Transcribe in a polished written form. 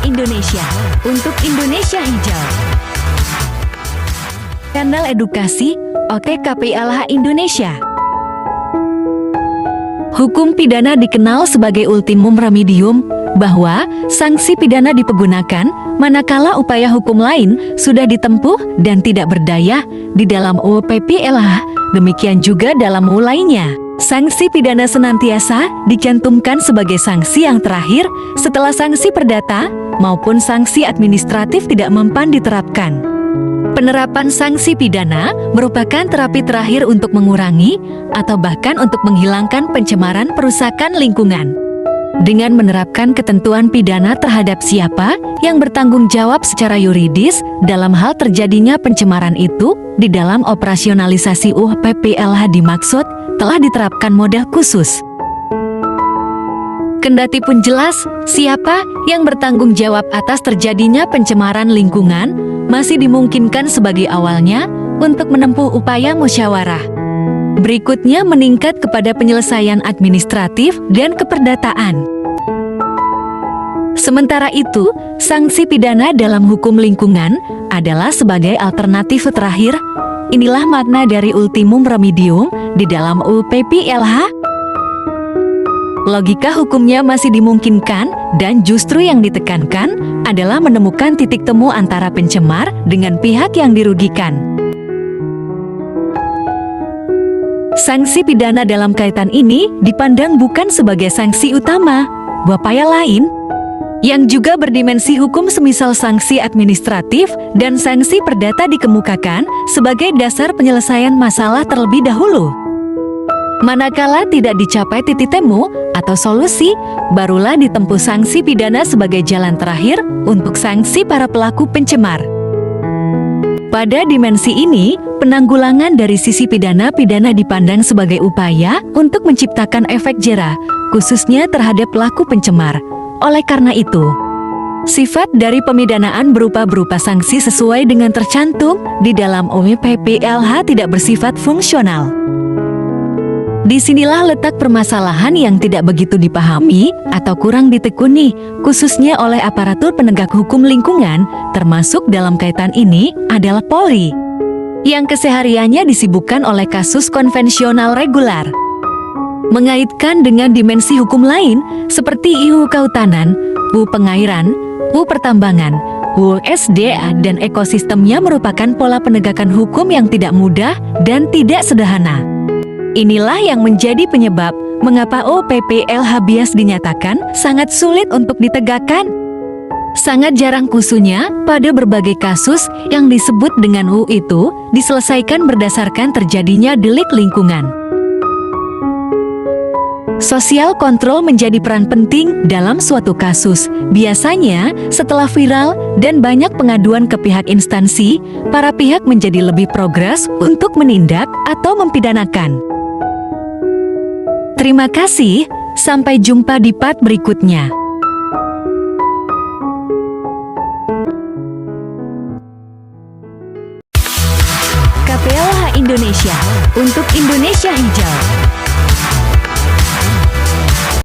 Indonesia untuk Indonesia Hijau. Kanal Edukasi OTKPLH Indonesia. Hukum pidana dikenal sebagai ultimum remedium, bahwa sanksi pidana dipergunakan manakala upaya hukum lain sudah ditempuh dan tidak berdaya di dalam UU PPLH, demikian juga dalam UU lainnya. Sanksi pidana senantiasa dicantumkan sebagai sanksi yang terakhir setelah sanksi perdata maupun sanksi administratif tidak mempan diterapkan. Penerapan sanksi pidana merupakan terapi terakhir untuk mengurangi atau bahkan untuk menghilangkan pencemaran perusakan lingkungan. Dengan menerapkan ketentuan pidana terhadap siapa yang bertanggung jawab secara yuridis dalam hal terjadinya pencemaran itu, di dalam operasionalisasi UU PPLH dimaksud telah diterapkan model khusus. Kendati pun jelas siapa yang bertanggung jawab atas terjadinya pencemaran lingkungan, masih dimungkinkan sebagai awalnya untuk menempuh upaya musyawarah. Berikutnya meningkat kepada penyelesaian administratif dan keperdataan. Sementara itu, sanksi pidana dalam hukum lingkungan adalah sebagai alternatif terakhir. Inilah makna dari ultimum remedium di dalam UU PPLH. Logika hukumnya masih dimungkinkan dan justru yang ditekankan adalah menemukan titik temu antara pencemar dengan pihak yang dirugikan. Sanksi pidana dalam kaitan ini dipandang bukan sebagai sanksi utama, upaya lain yang juga berdimensi hukum semisal sanksi administratif dan sanksi perdata dikemukakan sebagai dasar penyelesaian masalah terlebih dahulu. Manakala tidak dicapai titik temu atau solusi, barulah ditempuh sanksi pidana sebagai jalan terakhir untuk sanksi para pelaku pencemar. Pada dimensi ini, penanggulangan dari sisi pidana dipandang sebagai upaya untuk menciptakan efek jera, khususnya terhadap pelaku pencemar. Oleh karena itu, sifat dari pemidanaan berupa sanksi sesuai dengan tercantum di dalam UU PPLH tidak bersifat fungsional. Disinilah letak permasalahan yang tidak begitu dipahami atau kurang ditekuni, khususnya oleh aparatur penegak hukum lingkungan, termasuk dalam kaitan ini adalah Polri, yang kesehariannya disibukkan oleh kasus konvensional reguler. Mengaitkan dengan dimensi hukum lain seperti UU Kehutanan, UU Pengairan, UU Pertambangan, UU SDA dan ekosistemnya merupakan pola penegakan hukum yang tidak mudah dan tidak sederhana. Inilah yang menjadi penyebab mengapa UU PPLH bias dinyatakan sangat sulit untuk ditegakkan. Sangat jarang khususnya pada berbagai kasus yang disebut dengan UU itu diselesaikan berdasarkan terjadinya delik lingkungan. Sosial kontrol menjadi peran penting dalam suatu kasus. Biasanya, setelah viral dan banyak pengaduan ke pihak instansi, para pihak menjadi lebih progres untuk menindak atau mempidanakan. Terima kasih, sampai jumpa di part berikutnya. KPLH Indonesia untuk Indonesia Hijau.